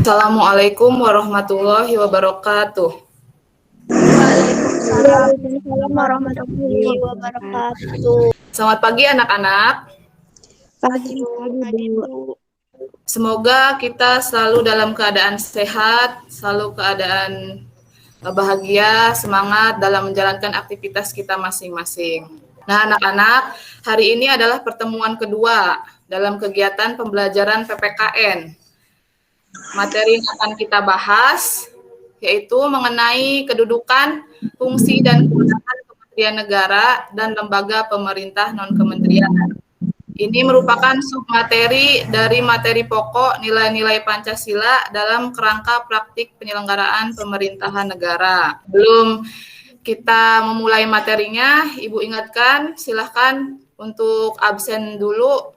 Assalamualaikum warahmatullahi wabarakatuh. Waalaikumsalam warahmatullahi wabarakatuh. Selamat pagi anak-anak. Pagi Bu. Semoga kita selalu dalam keadaan sehat, selalu keadaan bahagia, semangat dalam menjalankan aktivitas kita masing-masing. Nah, anak-anak, hari ini adalah pertemuan kedua dalam kegiatan pembelajaran PPKN. Materi yang akan kita bahas yaitu mengenai kedudukan, fungsi, dan kewenangan Kementerian Negara dan lembaga pemerintah non-kementerian. Ini merupakan submateri dari materi pokok nilai-nilai Pancasila dalam kerangka praktik penyelenggaraan pemerintahan negara. Belum kita memulai materinya, Ibu ingatkan, silahkan untuk absen dulu.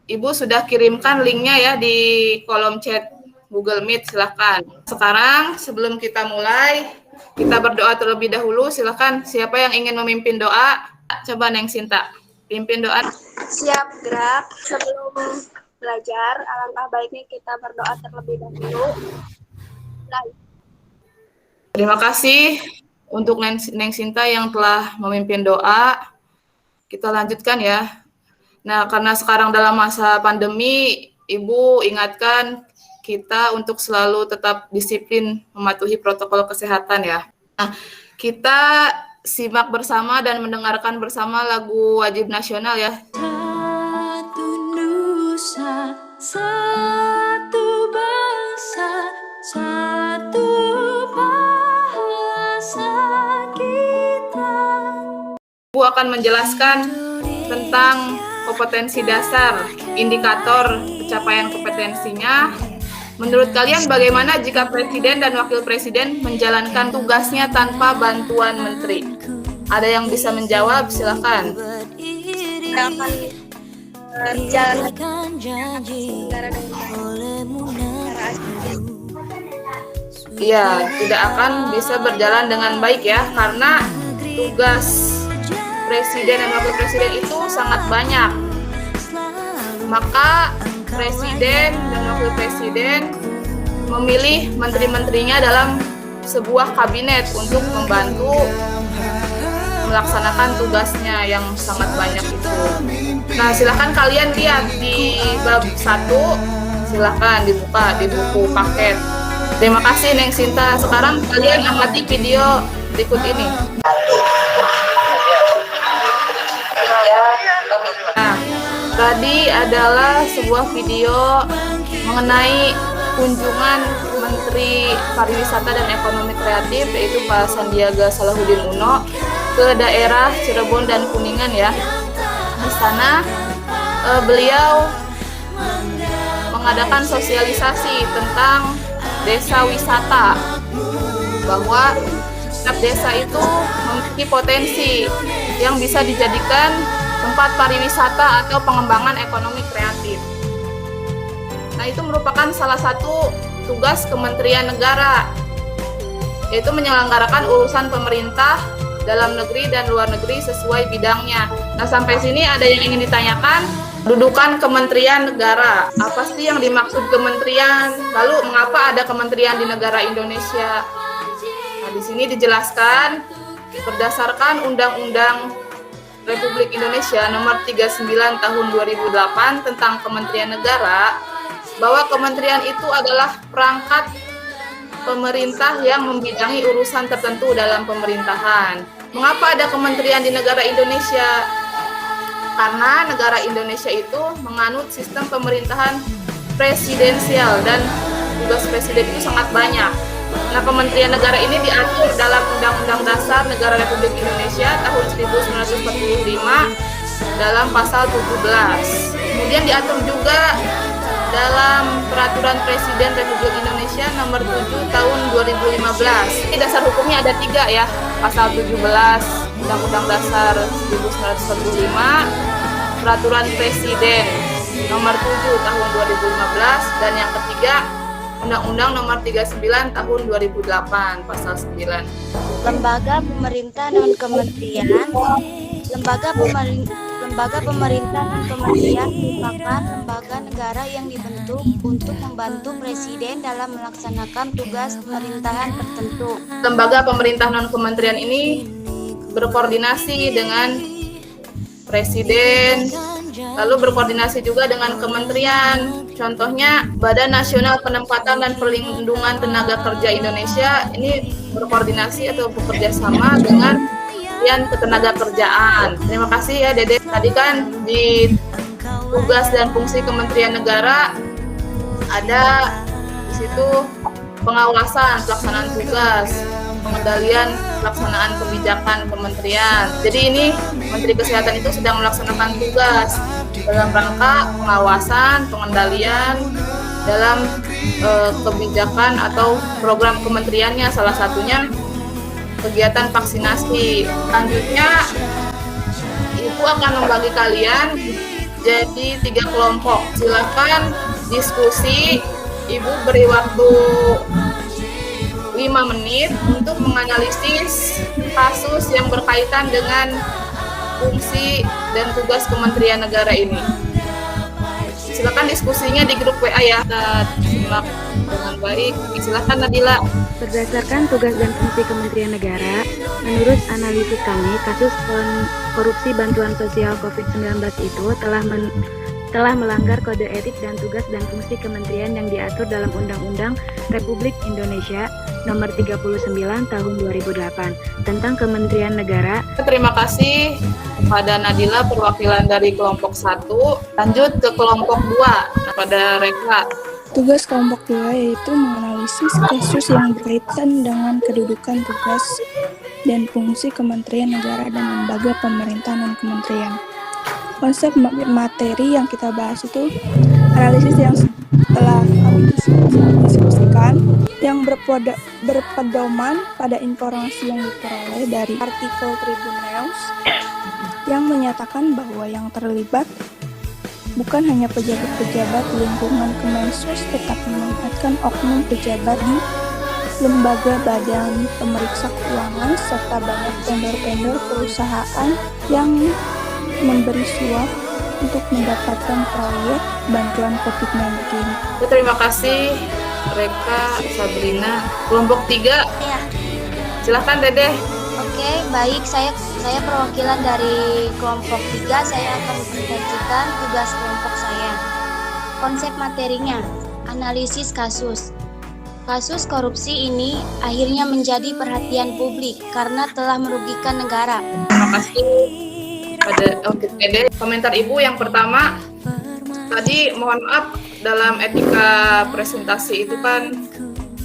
Ibu sudah kirimkan linknya ya di kolom chat Google Meet, silahkan. Sekarang sebelum kita mulai, kita berdoa terlebih dahulu. Silahkan, siapa yang ingin memimpin doa? Coba Neng Sinta, pimpin doa. Siap gerak. Sebelum belajar, alangkah baiknya kita berdoa terlebih dahulu. Terima kasih untuk Neng Sinta yang telah memimpin doa. Kita lanjutkan ya. Nah, karena sekarang dalam masa pandemi, Ibu ingatkan kita untuk selalu tetap disiplin mematuhi protokol kesehatan ya. Nah, kita simak bersama dan mendengarkan bersama lagu wajib nasional ya. Satu nusa, satu bangsa, satu bahasa kita. Ibu akan menjelaskan tentang kompetensi dasar, indikator pencapaian kompetensinya. Menurut kalian bagaimana jika Presiden dan Wakil Presiden menjalankan tugasnya tanpa bantuan Menteri? Ada yang bisa menjawab? Silakan. Iya, tidak akan bisa berjalan dengan baik ya, karena tugas Presiden dan Wakil Presiden itu sangat banyak. Maka Presiden dan Wakil Presiden memilih menteri-menterinya dalam sebuah kabinet untuk membantu melaksanakan tugasnya yang sangat banyak itu. Nah, silakan kalian lihat di bab 1, silakan dibuka di buku paket. Terima kasih Neng Sinta. Sekarang kalian amati video berikut ini. Nah, tadi adalah sebuah video mengenai kunjungan Menteri Pariwisata dan Ekonomi Kreatif, yaitu Pak Sandiaga Salahuddin Uno, ke daerah Cirebon dan Kuningan ya. Di sana beliau mengadakan sosialisasi tentang desa wisata, bahwa setiap desa itu memiliki potensi yang bisa dijadikan tempat pariwisata atau pengembangan ekonomi kreatif. Nah, itu merupakan salah satu tugas Kementerian Negara, yaitu menyelenggarakan urusan pemerintah dalam negeri dan luar negeri sesuai bidangnya. Nah, sampai sini ada yang ingin ditanyakan? Kedudukan Kementerian Negara. Apa sih yang dimaksud kementerian? Lalu mengapa ada kementerian di negara Indonesia? Nah, di sini dijelaskan berdasarkan Undang-Undang Republik Indonesia Nomor 39 Tahun 2008 tentang Kementerian Negara, bahwa kementerian itu adalah perangkat pemerintah yang membidangi urusan tertentu dalam pemerintahan. Mengapa ada kementerian di negara Indonesia? Karena negara Indonesia itu menganut sistem pemerintahan presidensial dan tugas presiden itu sangat banyak. Nah, Kementerian Negara ini diatur dalam Undang-Undang Dasar Negara Republik Indonesia tahun 1945 dalam pasal 17. Kemudian diatur juga dalam Peraturan Presiden Republik Indonesia nomor 7 tahun 2015. Ini dasar hukumnya ada 3 ya, pasal 17 Undang-Undang Dasar 1945, Peraturan Presiden nomor 7 tahun 2015, dan yang ketiga Undang-Undang nomor 39 tahun 2008 pasal 9. Lembaga pemerintah non kementerian. Lembaga Lembaga pemerintah dan kementerian merupakan lembaga negara yang dibentuk untuk membantu presiden dalam melaksanakan tugas pemerintahan tertentu. Lembaga pemerintah non-kementerian ini berkoordinasi dengan presiden, lalu berkoordinasi juga dengan kementerian. Contohnya Badan Nasional Penempatan dan Perlindungan Tenaga Kerja Indonesia ini berkoordinasi atau bekerja sama dengan Kementerian Ketenagakerjaan. Terima kasih ya Dede. Tadi kan di tugas dan fungsi Kementerian Negara ada di situ pengawasan pelaksanaan tugas, pengendalian pelaksanaan kebijakan kementerian. Jadi ini Menteri Kesehatan itu sedang melaksanakan tugas dalam rangka pengawasan, pengendalian dalam kebijakan atau program kementeriannya, salah satunya kegiatan vaksinasi. Selanjutnya Ibu akan membagi kalian jadi 3 kelompok. Silakan diskusi. Ibu beri waktu 5 menit untuk menganalisis kasus yang berkaitan dengan fungsi dan tugas Kementerian Negara ini. Silakan diskusinya di grup WA ya. Kita simak dengan baik. Silakan Nadila. Berdasarkan tugas dan fungsi Kementerian Negara, menurut analisis kami, kasus korupsi bantuan sosial COVID-19 itu telah melanggar kode etik dan tugas dan fungsi kementerian yang diatur dalam Undang-Undang Republik Indonesia Nomor 39 Tahun 2008 tentang Kementerian Negara. Terima kasih kepada Nadila perwakilan dari kelompok 1. Lanjut ke kelompok 2 pada Reka. Tugas kelompok 2 yaitu menganalisis kasus yang berkaitan dengan kedudukan tugas dan fungsi Kementerian Negara dan lembaga pemerintah non-kementerian. Konsep materi yang kita bahas itu analisis yang telah kami diskusikan yang berpedoman pada informasi yang diperoleh dari artikel Tribun News yang menyatakan bahwa yang terlibat bukan hanya pejabat-pejabat lingkungan Kemensos, tetapi melibatkan oknum pejabat di lembaga badan pemeriksa keuangan serta banyak vendor-vendor perusahaan yang memberi suap untuk mendapatkan proyek bantuan COVID-19. Terima kasih Reka, Sabrina. Kelompok 3. Ya. Silahkan Dede. Oke, baik. Saya perwakilan dari kelompok 3. Saya akan membagikan tugas kelompok saya. Konsep materinya, analisis kasus. Kasus korupsi ini akhirnya menjadi perhatian publik karena telah merugikan negara. Terima kasih pada Dede. Komentar Ibu yang pertama, tadi mohon maaf dalam etika presentasi itu kan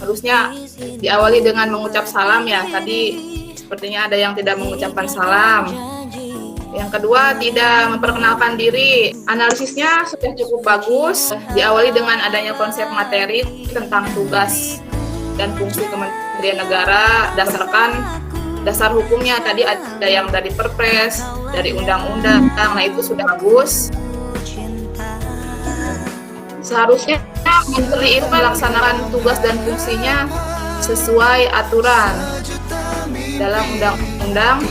harusnya diawali dengan mengucap salam ya. Tadi sepertinya ada yang tidak mengucapkan salam. Yang kedua, tidak memperkenalkan diri. Analisisnya sudah cukup bagus. Diawali dengan adanya konsep materi tentang tugas dan fungsi Kementerian Negara. Dasar hukumnya tadi ada yang dari Perpres, dari undang-undang. Nah itu sudah bagus. Seharusnya Menteri itu melaksanakan tugas dan fungsinya sesuai aturan dalam undang-undang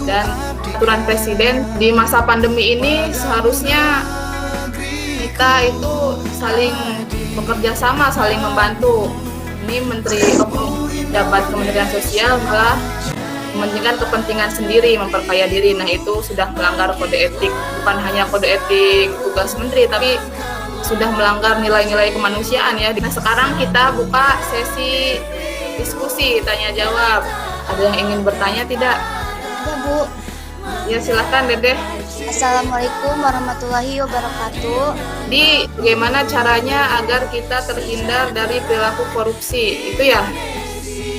dan aturan presiden. Di masa pandemi ini seharusnya kita itu saling bekerja sama, saling membantu. Ini Menteri Jabat Kementerian Sosial malah mementingkan kepentingan sendiri, memperkaya diri. Nah itu sudah melanggar kode etik, bukan hanya kode etik tugas menteri, tapi sudah melanggar nilai-nilai kemanusiaan ya. Nah sekarang kita buka sesi diskusi, tanya jawab. Ada yang ingin bertanya tidak? Ya Bu. Ya silahkan Dede. Assalamualaikum warahmatullahi wabarakatuh. Di bagaimana caranya agar kita terhindar dari perilaku korupsi? Itu ya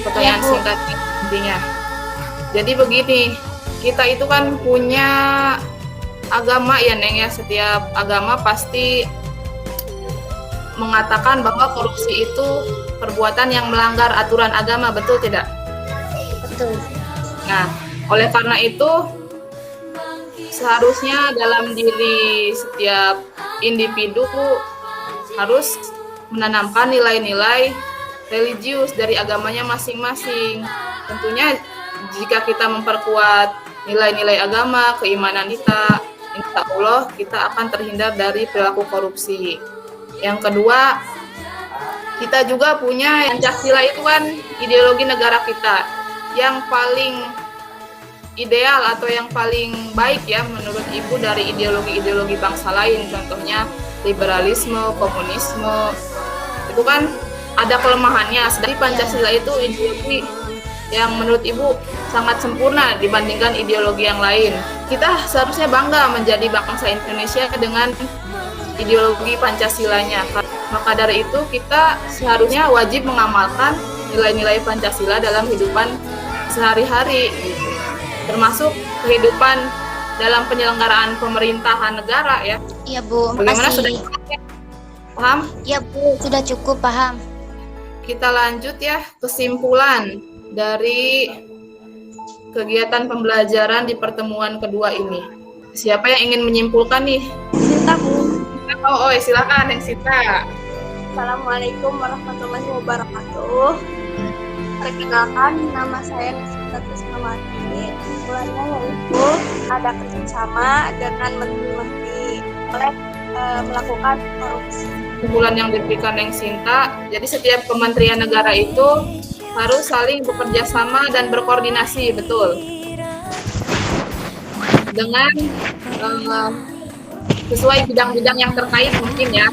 pertanyaan Ya, Bu. singkatnya intinya. Jadi begini, kita itu kan punya agama ya Neng ya. Setiap agama pasti mengatakan bahwa korupsi itu perbuatan yang melanggar aturan agama, betul tidak? Betul. Nah, oleh karena itu seharusnya dalam diri setiap individu harus menanamkan nilai-nilai religius dari agamanya masing-masing. Tentunya jika kita memperkuat nilai-nilai agama, keimanan kita, Insya Allah kita akan terhindar dari perilaku korupsi. Yang kedua, kita juga punya Pancasila itu kan ideologi negara kita yang paling ideal atau yang paling baik ya menurut Ibu dari ideologi-ideologi bangsa lain. Contohnya liberalisme, komunisme, itu kan ada kelemahannya. Sedangkan Pancasila itu ideologi yang menurut Ibu sangat sempurna dibandingkan ideologi yang lain. Kita seharusnya bangga menjadi bangsa Indonesia dengan ideologi Pancasilanya. Maka dari itu kita seharusnya wajib mengamalkan nilai-nilai Pancasila dalam kehidupan sehari-hari, gitu. Termasuk kehidupan dalam penyelenggaraan pemerintahan negara ya. Iya Bu, Bagaimana sudah makasih. paham? Iya Bu, sudah cukup paham. Kita lanjut ya, kesimpulan dari kegiatan pembelajaran di pertemuan kedua ini. Siapa yang ingin menyimpulkan nih? Cinta Bu. Oh, silakan yang Sita. Assalamualaikum warahmatullahi wabarakatuh. Perkenalkan, nama saya Nisita Trisnawati. Kesimpulannya yaitu ada kerjasama dengan menteri-menteri oleh melakukan korupsi. Kesimpulan yang diberikan Neng Sinta, jadi setiap kementerian negara itu harus saling bekerja sama dan berkoordinasi, betul. Dengan sesuai bidang-bidang yang terkait mungkin ya,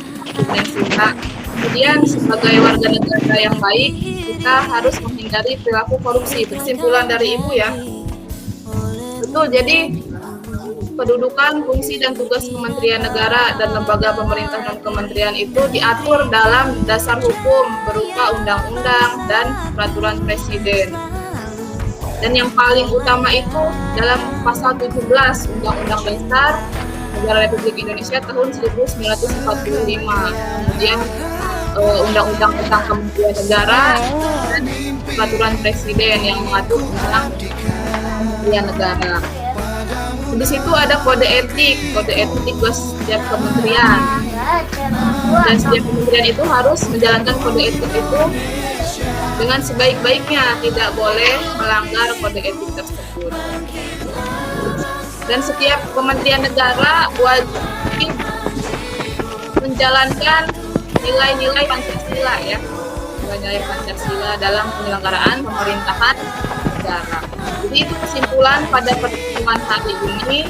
Neng Sinta. Kemudian sebagai warga negara yang baik, kita harus menghindari perilaku korupsi. Kesimpulan dari Ibu ya. Betul, jadi kedudukan, fungsi, dan tugas kementerian negara dan lembaga pemerintah non kementerian itu diatur dalam dasar hukum berupa undang-undang dan peraturan presiden. Dan yang paling utama itu dalam pasal 17 Undang-Undang Dasar Negara Republik Indonesia tahun 1945. Kemudian Undang-Undang tentang Kementerian Negara dan peraturan presiden yang mengatur tentang kementerian negara. Di situ ada kode etik buat setiap kementerian. Dan setiap kementerian itu harus menjalankan kode etik itu dengan sebaik-baiknya, tidak boleh melanggar kode etik tersebut. Dan setiap kementerian negara wajib menjalankan nilai-nilai Pancasila ya. Nilai-nilai Pancasila dalam penyelenggaraan pemerintahan negara. Jadi itu kesimpulan pada pertemuan hari ini.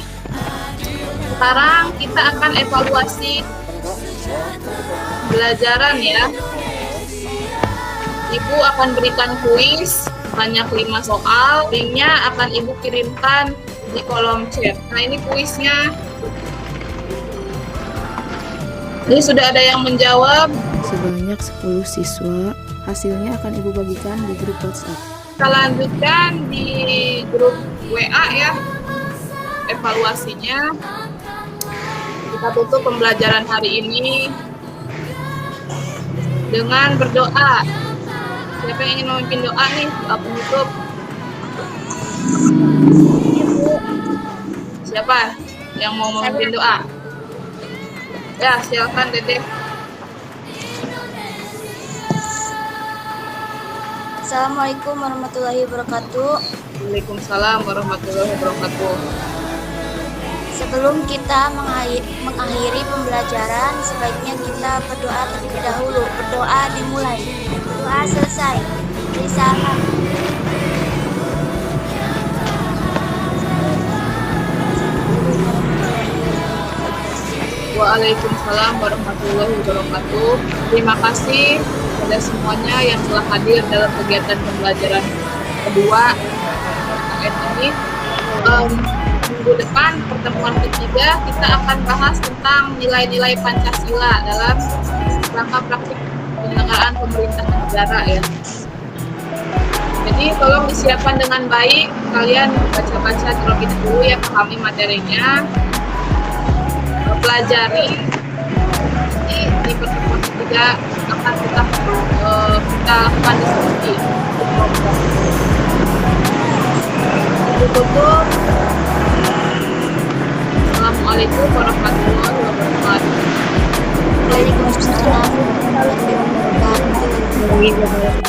Sekarang kita akan evaluasi pembelajaran ya. Ibu akan berikan kuis banyak 5 soal. Linknya akan Ibu kirimkan di kolom chat. Nah ini kuisnya. Ini sudah ada yang menjawab. Sebanyak 10 siswa. Hasilnya akan Ibu bagikan di grup WhatsApp. Kita lanjutkan di grup WA ya, evaluasinya. Kita tutup pembelajaran hari ini dengan berdoa. Siapa yang ingin memimpin doa nih, doa penutup? Siapa yang mau memimpin doa? Ya, silakan Dede. Assalamualaikum warahmatullahi wabarakatuh. Waalaikumsalam warahmatullahi wabarakatuh. Sebelum kita mengakhiri pembelajaran, sebaiknya kita berdoa terlebih dahulu. Berdoa dimulai. Doa selesai. Risalah. Waalaikumsalam warahmatullahi wabarakatuh. Terima kasih kepada semuanya yang telah hadir dalam kegiatan pembelajaran kedua ini. Minggu depan pertemuan ketiga kita akan bahas tentang nilai-nilai Pancasila dalam rangka praktik penyelenggaraan pemerintahan negara ya. Jadi tolong disiapkan dengan baik, kalian baca-baca terlebih dahulu ya, pahami materinya, pelajari. Nanti di pertemuan ketiga akan kita lakukan diskusi. Tutup. Assalamualaikum warahmatullahi wabarakatuh. Waalaikumsalam warahmatullahi wabarakatuh.